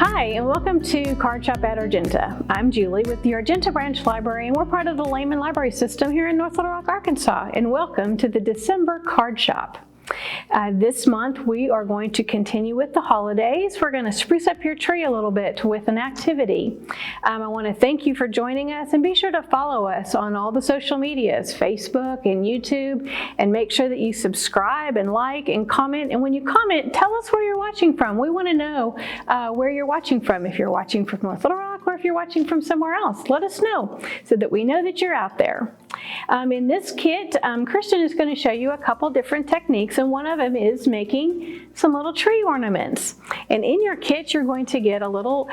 Hi, and welcome to Card Shop at Argenta. I'm Julie with the Argenta Branch Library, and we're part of the Lehman Library System here in North Little Rock, Arkansas. And welcome to the December Card Shop. This month we are going to continue with the holidays. We're going to spruce up your tree a little bit with an activity. I want to thank you for joining us, and be sure to follow us on all the social medias, Facebook and YouTube, and make sure that you subscribe and like and comment. And when you comment, tell us where you're watching from. We want to know where you're watching from. If you're watching from North Little Rock or if you're watching from somewhere else, let us know so that we know that you're out there. In this kit, Kerstin is going to show you a couple different techniques, and one of them is making some little tree ornaments. And in your kit, you're going to get a little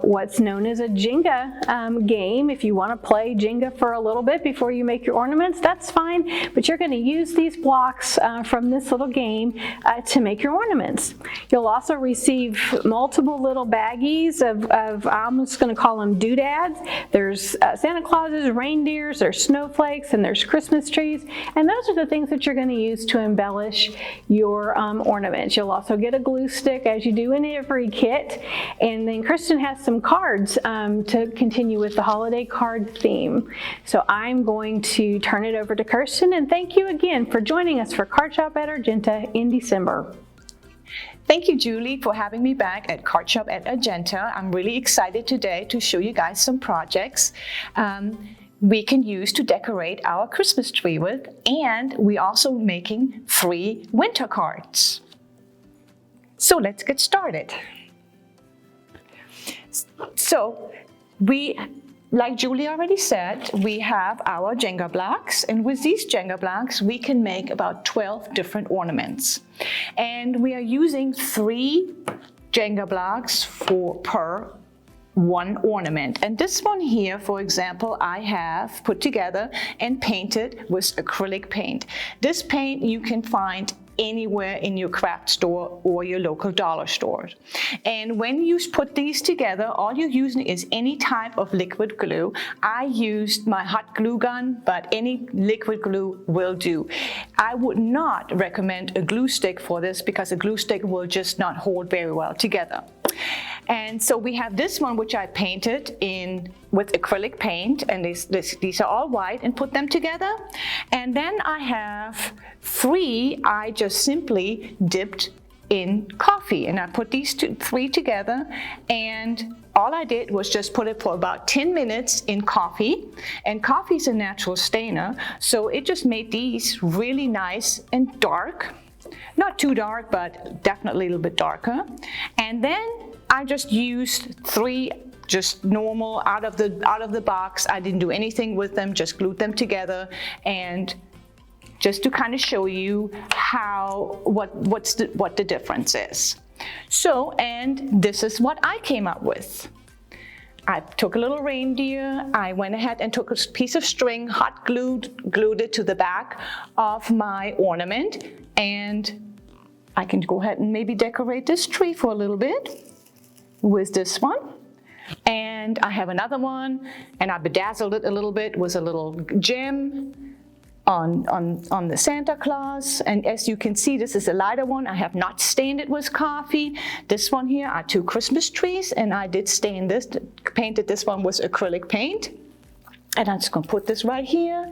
what's known as a Jenga game. If you want to play Jenga for a little bit before you make your ornaments, that's fine, but you're going to use these blocks from this little game to make your ornaments. You'll also receive multiple little baggies of I'm just going to call them doodads. There's Santa Clauses, reindeers, there's snowflakes, and there's Christmas trees, and those are the things that you're going to use to embellish your ornaments. You'll also get a glue stick, as you do in every kit, and then Kerstin has some cards to continue with the holiday card theme. So I'm going to turn it over to Kerstin, and thank you again for joining us for Card Shop at Argenta in December. Thank you, Julie, for having me back at Card Shop at Argenta. I'm really excited today to show you guys some projects we can use to decorate our Christmas tree with, and we're also making 3 winter cards. So let's get started. So like Julie already said, we have our Jenga blocks, and with these Jenga blocks we can make about 12 different ornaments. And we are using 3 Jenga blocks per 1 ornament. And this one here, for example, I have put together and painted with acrylic paint. This paint you can find anywhere in your craft store or your local dollar store. And when you put these together, all you're using is any type of liquid glue. I used my hot glue gun, but any liquid glue will do. I would not recommend a glue stick for this because a glue stick will just not hold very well together. And so we have this one which I painted with acrylic paint, and these are all white, and put them together. And then I have 3 I just simply dipped in coffee, and I put these 3 together, and all I did was just put it for about 10 minutes in coffee, and coffee is a natural stainer, so it just made these really nice and dark. Not too dark, but definitely a little bit darker. And then I just used 3 just normal out of the box. I didn't do anything with them, just glued them together, and just to kind of show you what the difference is. So, and this is what I came up with. I took a little reindeer, I went ahead and took a piece of string, hot glued it to the back of my ornament, and I can go ahead and maybe decorate this tree for a little bit with this one. And I have another one, and I bedazzled it a little bit with a little gem on the Santa Claus. And as you can see, this is a lighter one. I have not stained it with coffee. This one here are 2 Christmas trees, and I did stain this, painted this one with acrylic paint. And I'm just gonna put this right here.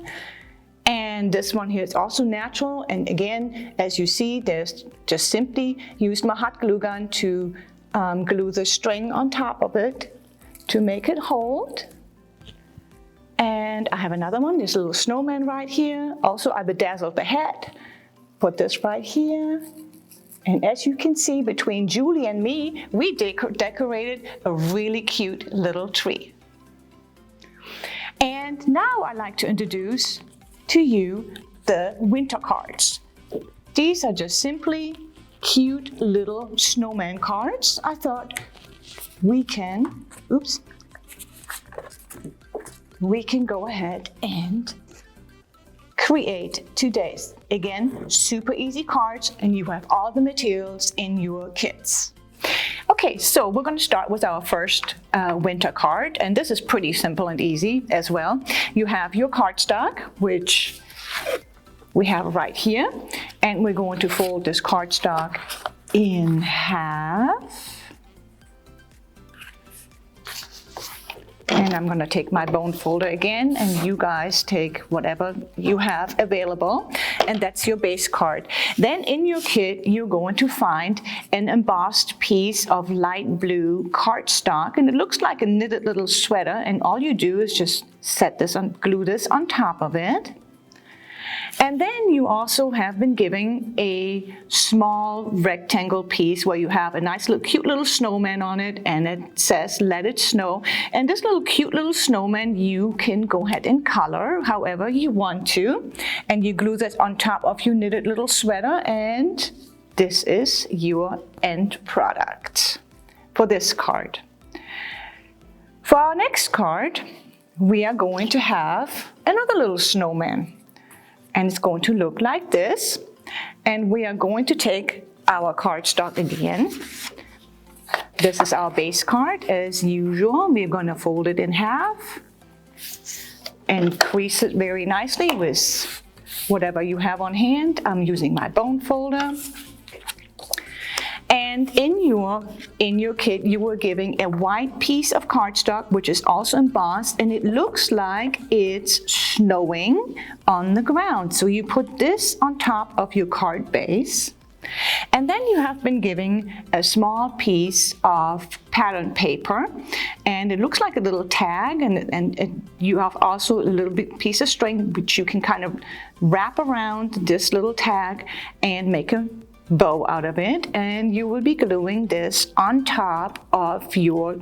And this one here is also natural. And again, as you see, there's just simply used my hot glue gun to glue the string on top of it to make it hold. And I have another one, this little snowman right here. Also, I bedazzled the head. Put this right here. And as you can see, between Julie and me, we decorated a really cute little tree. And now I'd like to introduce to you the winter cards. These are just simply cute little snowman cards. I thought we can go ahead and create today's. Again, super easy cards, and you have all the materials in your kits. Okay, so we're going to start with our first winter card, and this is pretty simple and easy as well. You have your cardstock, which we have right here, and we're going to fold this cardstock in half. And I'm gonna take my bone folder again, and you guys take whatever you have available, and that's your base card. Then in your kit, you're going to find an embossed piece of light blue cardstock, and it looks like a knitted little sweater, and all you do is just glue this on top of it. And then you also have been giving a small rectangle piece where you have a nice little cute little snowman on it, and it says "Let It Snow." And this little cute little snowman you can go ahead and color however you want to, and you glue that on top of your knitted little sweater, and this is your end product for this card. For our next card, we are going to have another little snowman. And it's going to look like this. And we are going to take our cardstock again. This is our base card. As usual, we're going to fold it in half and crease it very nicely with whatever you have on hand. I'm using my bone folder. And in your kit, you were giving a white piece of cardstock, which is also embossed, and it looks like it's snowing on the ground. So you put this on top of your card base. And then you have been giving a small piece of pattern paper, and it looks like a little tag, and you have also a little bit piece of string which you can kind of wrap around this little tag and make a bow out of it, and you will be gluing this on top of your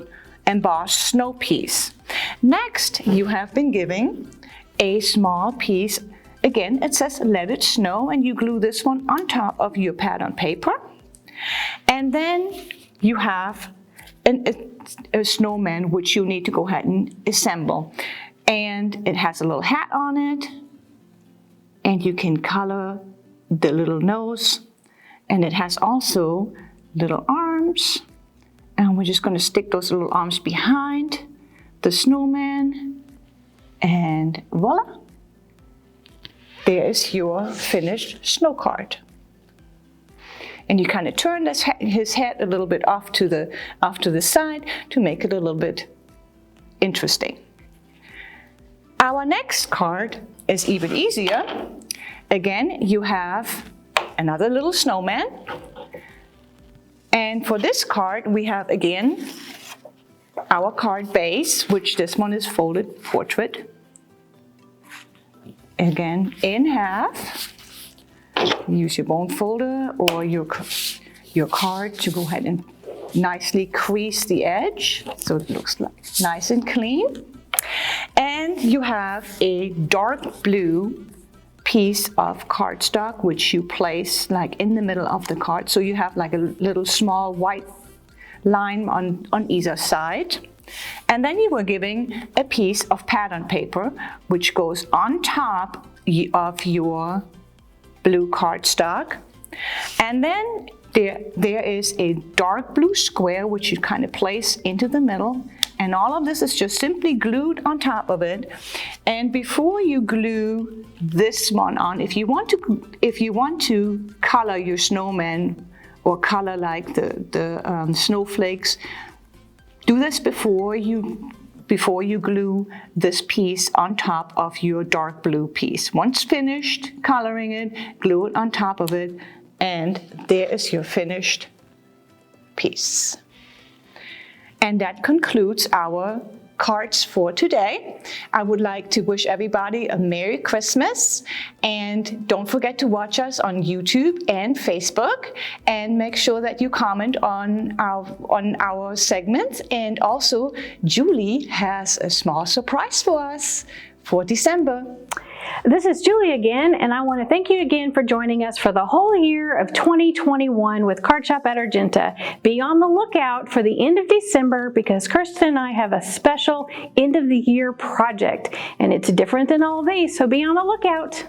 embossed snow piece. Next, you have been giving a small piece, again it says "Let It Snow," and you glue this one on top of your pattern paper. And then you have a snowman which you need to go ahead and assemble, and it has a little hat on it, and you can color the little nose. And it has also little arms, and we're just going to stick those little arms behind the snowman, and voila! There is your finished snow card. And you kind of turn his head a little bit off to the side to make it a little bit interesting. Our next card is even easier. Again, you have another little snowman. And for this card, we have again our card base, which this one is folded portrait. Again, in half. Use your bone folder or your card to go ahead and nicely crease the edge so it looks like nice and clean. And you have a dark blue piece of cardstock which you place like in the middle of the card, so you have like a little small white line on either side. And then you were giving a piece of pattern paper which goes on top of your blue cardstock. And then there is a dark blue square which you kind of place into the middle, and all of this is just simply glued on top of it. And before you glue this one on, if you want to color your snowman or color like the snowflakes, do this before you glue this piece on top of your dark blue piece. Once finished coloring it, glue it on top of it, and there is your finished piece. And that concludes our cards for today. I would like to wish everybody a Merry Christmas, and don't forget to watch us on YouTube and Facebook, and make sure that you comment on our segments. And also, Julie has a small surprise for us for December. This is Julie again, and I want to thank you again for joining us for the whole year of 2021 with Card Shop at Argenta. Be on the lookout for the end of December, because Kerstin and I have a special end of the year project, and it's different than all these, so be on the lookout.